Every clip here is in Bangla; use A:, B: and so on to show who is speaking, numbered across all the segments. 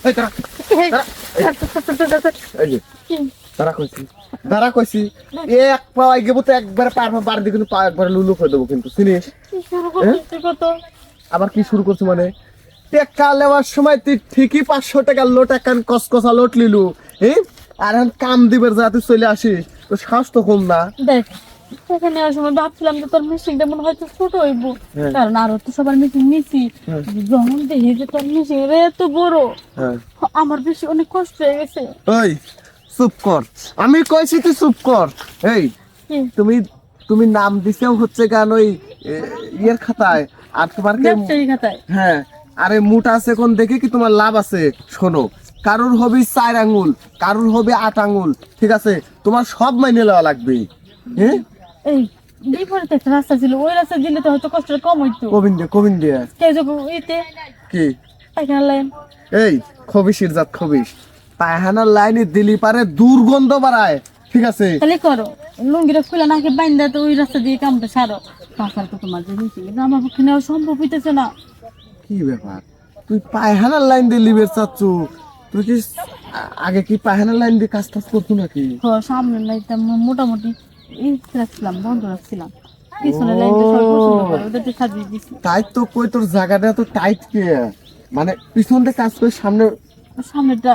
A: এই দাঁড়া কইছি এক পা আগে তো একবার পার দিকে পা একবার লুলু করে দেবো কিন্তু চিনিস আবার কি শুরু করছি মানে টেকা নেওয়ার সময় তুই ঠিকই 500 টাকা লোট এখন কসকসা লোট লিলু আর এখন কাম দিবের যা তুই চলে আসিস তো সাহস তো কম না
B: দেখ এখানে নেওয়ার সময় ভাবছিলাম যে তোর মিশিংটা মনে হয়তো ছোট হইব কারণ আরো তো সবার মিশিং নিছি যখন দেখি যে তোর মিশিং এত বড় আমার বেশি অনেক কষ্ট হয়ে গেছে।
A: ওই চুপ কর আমি কইছি তুই চুপ কর এই তুমি নাম দিছেও হচ্ছে গান ওই ইয়ের খাতায় আর তোমার
B: ব্যবসায়ী খাতায়
A: হ্যাঁ আরে মুঠ আছে কোন দেখে কি তোমার লাভ আছে শোনো কারুর হবে 4 আঙ্গুল কারুর হবে 8 আঙ্গুল ঠিক আছে তোমার সব মাইনে লওয়া লাগবে হ্যাঁ
B: এই বিপরীতে একটা রাস্তা ছিল ওই রাস্তা দিলে তো হয়তো কষ্টটা কম হইতো
A: কোবিন্দে
B: কে যখন ইতে
A: কি
B: পায়খানা লাইন
A: এই খবিসির জাত খবিস পায়খানার লাইনে দিলি পারে দুর্গন্ধ বাড়ায় ঠিক আছে
B: তাহলে করো লুঙ্গিটা খুলে নাকি বাইন্দা তো ওই রাস্তা দিয়ে কামটা সারো তাছাড়া তো তোমার যে মিশিং আমার পক্ষে নেওয়া সম্ভব হইতেছে না।
A: কি ব্যাপার তুই পায়খানার লাইন দিয়ে লিবের চাচ্ছু তুই কি আগে কি পায়খানার লাইন দিয়ে কাজ টাজ করতো নাকি
B: সামনে লাইনটা মোটামুটি রাখছিলাম বন্ধ রাখছিলাম পিছনে লাইনটা সব পছন্দ করে ওদেরকে সাজিয়ে দিছি
A: তাই তো কই তোর জায়গাটা তো টাইট কে মানে পিছন দিয়ে কাজ করে
B: সামনেটা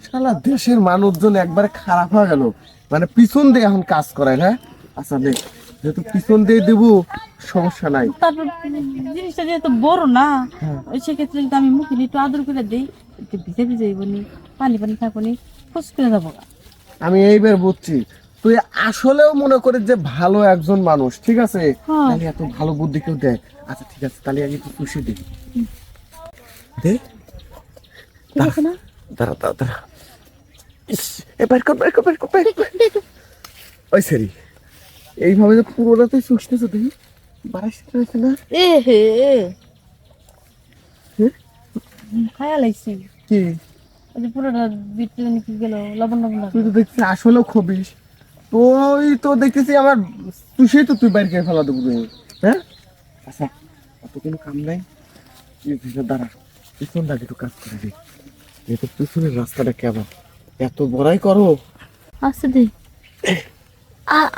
A: শালা দেশের মানুষজন একবারে খারাপ হয়ে গেল মানে পিছন দিয়ে এখন কাজ করায় না আচ্ছা দেখ যেহেতু পিছন দিয়ে দেবো সমস্যা নাই
B: তারপর জিনিসটা যেহেতু বড় না ওই সেক্ষেত্রে যদি আমি মুখে একটু আদর করে দিই একটু ভিজে ভিজে বনি পানি থাকবো নি ফুস করে যাবো।
A: আমি এইবার বুঝছি তুই আসলেও মনে করিস যে ভালো একজন মানুষ ঠিক আছে তাহলে এত ভালো বুদ্ধি কেউ দেয় আচ্ছা ঠিক আছে তাহলে আমি একটু খুশি দিই দে দাঁড়া এবার ওই সেরি এইভাবে যে পুরোটা তুই চুষতেছো দেখি বাড়াইছে না
B: খায়া লাগছি
A: কি
B: পুরোটা ভিতরে নাকি গেল লবণ
A: তুই তো দেখছি আসলেও খবিস তুই তো দেখতেছি আমার চুষেই তো তুই বাইরে ফেলা দেবো হ্যাঁ আচ্ছা অত কোনো কাম নাই দাঁড়া পিছনটা একটু কাজ করে দিই যেহেতু পিছনের রাস্তাটা কেমন এত বড়াই করো
B: আচ্ছা দে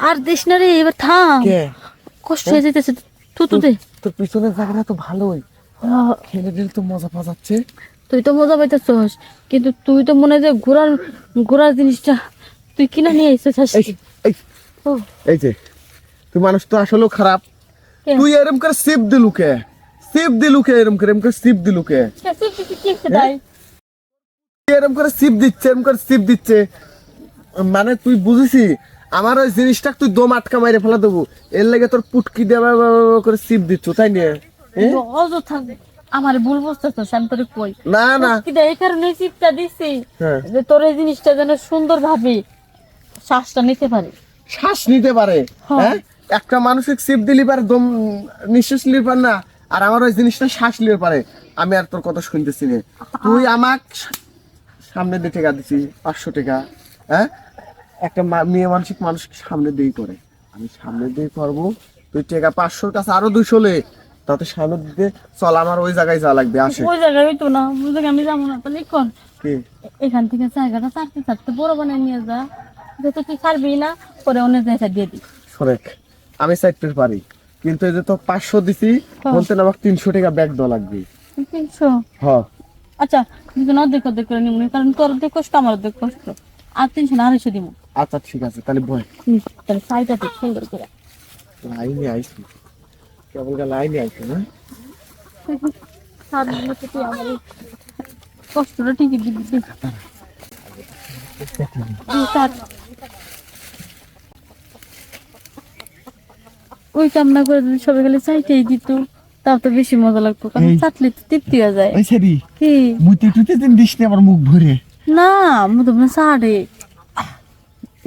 B: আর দেশ না রে এবার থাম কষ্ট হয়ে যেতেছে তো দে
A: তোর পিছনের জায়গাটা তো ভালোই খেলে দিলে তো মজা পাওয়া যাচ্ছে
B: তুই তো মজা পাইতেছস কিন্তু তুই তো মনে যে ঘোরার জিনিসটা তুই কিনা নিয়ে এসেছিস
A: এই যে তুই মানুষ তো আসলেও খারাপ তুই এরকম করে সিপ দিলুকে এরকম করে সিপ দিলুকে এরকম করে সিপ দিচ্ছে মানে তুই বুঝিসি আমার ওই জিনিসটা তুই দম আটকা মাইরে ফেলা দেবো এর লেগে তোর পুটকি দেওয়া করে সিপ দিচ্ছ তাই নিয়ে
B: অযথা আমার ভুল বুঝতেছস আমি তোরে কই
A: না
B: এই কারণে সিপটা দিছি যে তোর এই জিনিসটা যেন সুন্দর ভাবে শ্বাস নিতে পারে হ্যাঁ একটা মানুষের সিপ দিলি পারে দম নিঃশ্বাস নিতে পারে না আর আমার ওই জিনিসটা শ্বাস নিতে পারে আমি আর তোর কথা শুনতেছি না তুই আমাক সামনে দিয়ে টাকা দিছি 500 টাকা হ্যাঁ একটা মেয়ে মানসিক মানুষ সামনে দিয়ে করে আমি সামনে দিয়ে করবো তুই টাকা 500 কাছে আরো 200 লে তাতে সামনে দিতে চল আমার ওই জায়গায় যাওয়া লাগবে আসে ওই জায়গায় হইতো না ওই জায়গায় আমি যাবো না তাহলে কোন এখান থেকে জায়গাটা চারতে বড় বানায় নিয়ে যা যেহেতু তুই ছাড়বি না পরে অন্য জায়গায় দিয়ে দিই
A: শোনেক আমি চাইতে পারি কিন্তু এই যে তো 500 দিছি বলতে না আমাকে 300 টাকা ব্যাগ দেওয়া লাগবে
B: 300
A: হ্যাঁ
B: আচ্ছা কিন্তু অর্ধেক করে নিব কারণ তোর অর্ধেক কষ্ট আমার অর্ধেক কষ্ট আর 300 না 250 দিব
A: আচ্ছা ঠিক আছে তাহলে বয়
B: তাহলে সাইডটা ঠিক সুন্দর করে
A: লাইনে আইছি কেবল লাইনে আইছি না
B: সার মতো তুই আমার কষ্টটা ঠিকই দিবি ওই কামনা করে যদি সবাই গেলে চাইতেই দিত তাও তো বেশি মজা লাগতো কারণ চাটলে তো তৃপ্তি হয়ে যায় কি
A: মুইতে টুতে দিন দিস না আমার মুখ ভরে
B: না মুতো না সাড়ে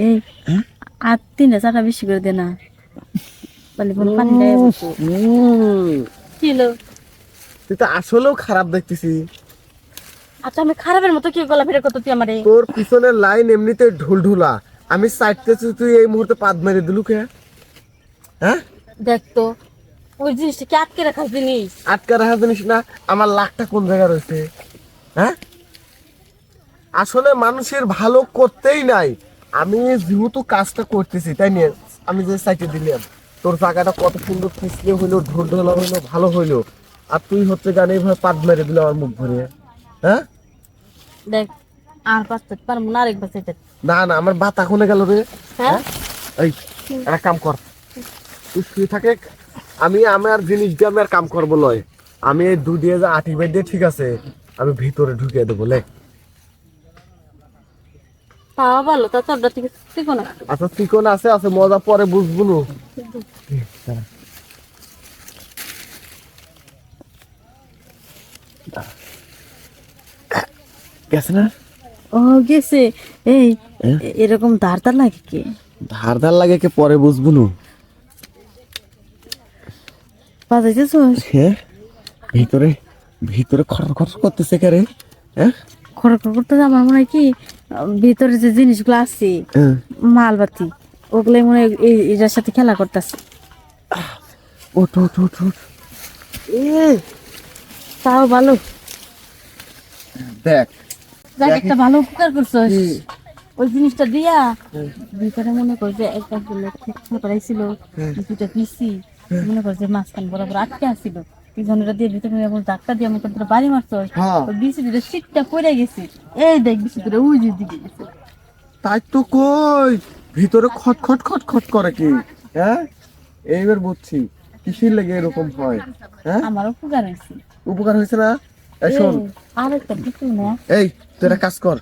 B: এই আর 3-4টা বেশি করে দে না বলে বল পানি দেয় কিলো
A: তুই তো আসলেও খারাপ দেখতেছি
B: আচ্ছা আমি খারাপের মতো কি গলা ফেরে কত তুই আমারে
A: তোর পিছনের লাইন এমনিতে ঢুলঢুলা আমি চাইতেছি তুই এই মুহূর্তে পাদ মেরে দিলু কে হ্যাঁ
B: দেখ তো ওই জিনিসটা কি আটকে রাখার জিনিস
A: আটকা রাখা জিনিস না আমার লাখটা কোন জায়গায় রয়েছে হ্যাঁ আসলে মানুষের ভালো করতেই নাই। আমি যেহেতু কাজটা করতেছি তাই নিয়ে আমি যে সাইটে দিলাম তোর জায়গাটা কত সুন্দর পিছলে হইলো, ঢোল ঢোলা হইলো, ভালো হইলো, আর তুই হচ্ছে গানে এইভাবে পাত মেরে দিল আমার মুখ ভরে। হ্যাঁ
B: দেখ আর বাঁচতে পারবো না, আরেক বাঁচাইতে।
A: না না আমার বাতা কোনে গেল রে।
B: হ্যাঁ
A: এই একটা কাম কর, তুই শুয়ে থাকে, আমি আমার জিনিস দিয়ে আমি আর কাম করবো লয়। আমি এই 2 দিয়ে যা আটি বাই দিয়ে ঠিক আছে, আমি ভিতরে ঢুকিয়ে দেবো লে।
B: তাও ভালো, তা তোরটা থেকে শিখো না।
A: আচ্ছা চিকন আছে আছে মজা পরে বুঝবো না। গেছে না?
B: ও গেছে। এই এরকম ধার ধার লাগে কি?
A: ধার ধার লাগে কে পরে বুঝবো না।
B: বাজাইতেছস?
A: হ্যাঁ ভিতরে ভিতরে খর খর করতেছে কে রে? হ্যাঁ
B: খড়খড় করতে আমার মনে হয় কি ভিতরে যে জিনিসগুলো আছে মালবাতি, ওগুলাই মনে হয় এটার সাথে খেলা করতেছে।
A: ওঠ ওঠ ওঠ ওঠ।
B: তাও ভালো,
A: দেখ
B: যাক একটা ভালো উপকার করছস।
A: কি?
B: ওই জিনিসটা দিয়া ভিতরে মনে কর যে একটা করাইছিল, দুটা পিসি মনে কর যে মাঝখান বরাবর আটকে আসছিল, পিছনেটা দিয়ে ভিতরে এমন ধাক্কা দিয়ে আমাকে তোরা বাড়ি মারছস,
A: হ্যাঁ
B: ওই বিসি দুটো সিটটা পড়ে গেছে। এই দেখ বিসি দুটো ওই যে দিকে গেছে।
A: তাই তো কই ভিতরে খট খট খট খট করে কি? হ্যাঁ এইবার বুঝছি কিসের লেগে এরকম হয়। হ্যাঁ
B: আমার উপকার হয়েছে।
A: উপকার হয়েছে না? এই শোন,
B: আর একটা কিছু না।
A: এই তুই একটা কাজ কর,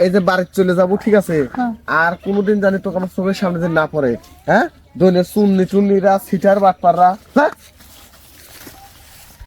A: এই যে বাড়ি চলে যাবো ঠিক আছে,
B: হ্যাঁ।
A: আর কোনোদিন জানি তোকে আমার চোখের সামনে যে না পড়ে। হ্যাঁ দৈনের চুন্নি চুন্নিরা সিটার বাটপাররা, হ্যাঁ